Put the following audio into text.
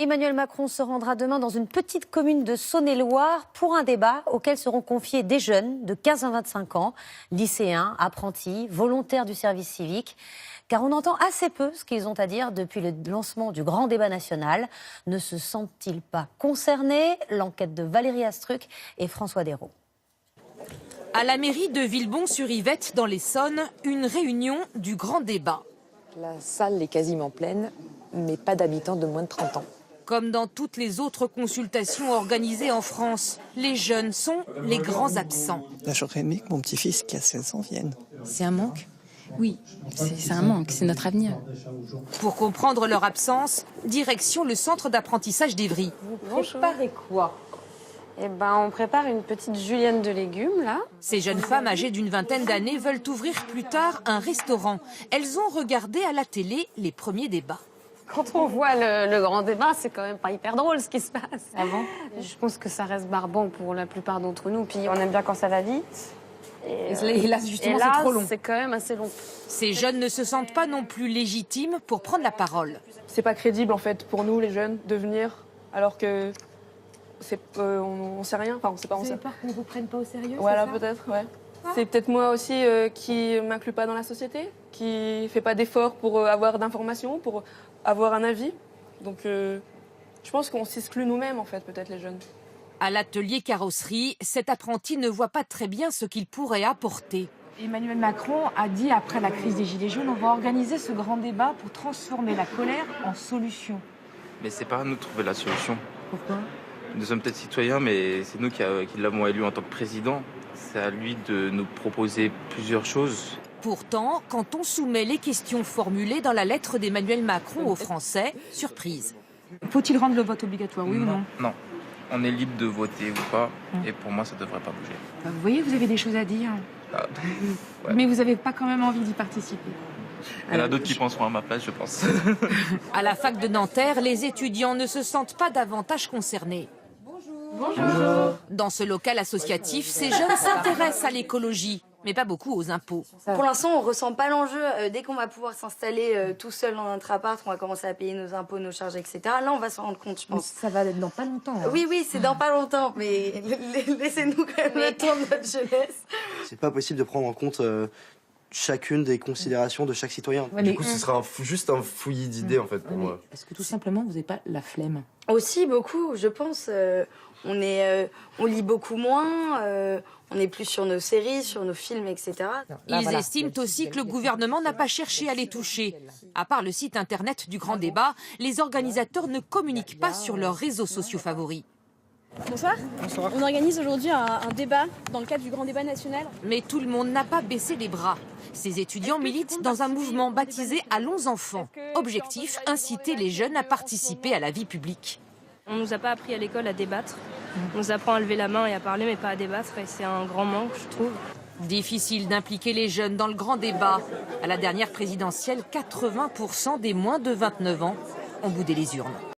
Emmanuel Macron se rendra demain dans une petite commune de Saône-et-Loire pour un débat auquel seront confiés des jeunes de 15 à 25 ans, lycéens, apprentis, volontaires du service civique. Car on entend assez peu ce qu'ils ont à dire depuis le lancement du grand débat national. Ne se sentent-ils pas concernés? L'enquête de Valérie Astruc et François Desraux. À la mairie de Villebon-sur-Yvette, dans l'Essonne, une réunion du grand débat. La salle est quasiment pleine, mais pas d'habitants de moins de 30 ans. Comme dans toutes les autres consultations organisées en France, les jeunes sont les grands absents. Là, j'aurais aimé que mon petit-fils qui a 16 ans vienne. C'est un manque? Oui, c'est un manque, c'est notre avenir. Pour comprendre leur absence, direction le centre d'apprentissage d'Evry. Vous préparez quoi? On prépare une petite julienne de légumes, là. Ces jeunes femmes âgées d'une vingtaine d'années veulent ouvrir plus tard un restaurant. Elles ont regardé à la télé les premiers débats. Quand on voit le grand débat, c'est quand même pas hyper drôle ce qui se passe. Ah bon? Je pense que ça reste barbant pour la plupart d'entre nous. Puis on aime bien quand ça va vite. Et là, justement, c'est trop long. C'est quand même assez long. Ces jeunes ne se sentent pas non plus légitimes pour prendre la parole. C'est pas crédible en fait pour nous les jeunes de venir alors que on sait rien. Enfin, on sait pas. Vous avez peur qu'on vous prenne pas au sérieux? Voilà, peut-être. Ouais. C'est peut-être moi aussi qui m'inclus pas dans la société, qui fait pas d'efforts pour avoir d'informations, pour avoir un avis. Donc, je pense qu'on s'exclut nous-mêmes en fait, peut-être les jeunes. À l'atelier carrosserie, cet apprenti ne voit pas très bien ce qu'il pourrait apporter. Emmanuel Macron a dit, après la crise des Gilets jaunes, on va organiser ce grand débat pour transformer la colère en solution. Mais c'est pas à nous de trouver la solution. Pourquoi? Nous sommes peut-être citoyens, mais c'est nous qui l'avons élu en tant que président. C'est à lui de nous proposer plusieurs choses. Pourtant, quand on soumet les questions formulées dans la lettre d'Emmanuel Macron aux Français, surprise. Faut-il rendre le vote obligatoire, oui ou non? Non. On est libre de voter ou pas, et pour moi, ça ne devrait pas bouger. Vous voyez, vous avez des choses à dire. Ouais. Mais vous n'avez pas quand même envie d'y participer. Il y en a d'autres qui penseront à ma place, je pense. À la fac de Nanterre, les étudiants ne se sentent pas davantage concernés. Bonjour. Dans ce local associatif, ces jeunes s'intéressent à l'écologie, mais pas beaucoup aux impôts. Pour l'instant, on ne ressent pas l'enjeu. Dès qu'on va pouvoir s'installer tout seul dans notre appart, on va commencer à payer nos impôts, nos charges, etc. Là, on va s'en rendre compte, je pense. Ça va être dans pas longtemps. Hein. Oui, c'est dans pas longtemps, mais laissez-nous quand même le temps de notre jeunesse. C'est pas possible de prendre en compte chacune des considérations de chaque citoyen. Du coup, ce sera juste un fouillis d'idées, en fait, pour moi. Parce que tout simplement, vous n'avez pas la flemme. Aussi, beaucoup, je pense. On lit beaucoup moins, on est plus sur nos séries, sur nos films, etc. Ils estiment aussi que le gouvernement n'a pas cherché à les toucher. À part le site internet du Grand Débat, les organisateurs ne communiquent pas sur leurs réseaux sociaux favoris. Bonsoir. Bonsoir. On organise aujourd'hui un débat dans le cadre du Grand Débat national. Mais tout le monde n'a pas baissé les bras. Ces étudiants militent dans un mouvement baptisé Allons enfants. Objectif, inciter les jeunes à participer à la vie publique. On ne nous a pas appris à l'école à débattre. On nous apprend à lever la main et à parler, mais pas à débattre. Et c'est un grand manque, je trouve. Difficile d'impliquer les jeunes dans le grand débat. À la dernière présidentielle, 80% des moins de 29 ans ont boudé les urnes.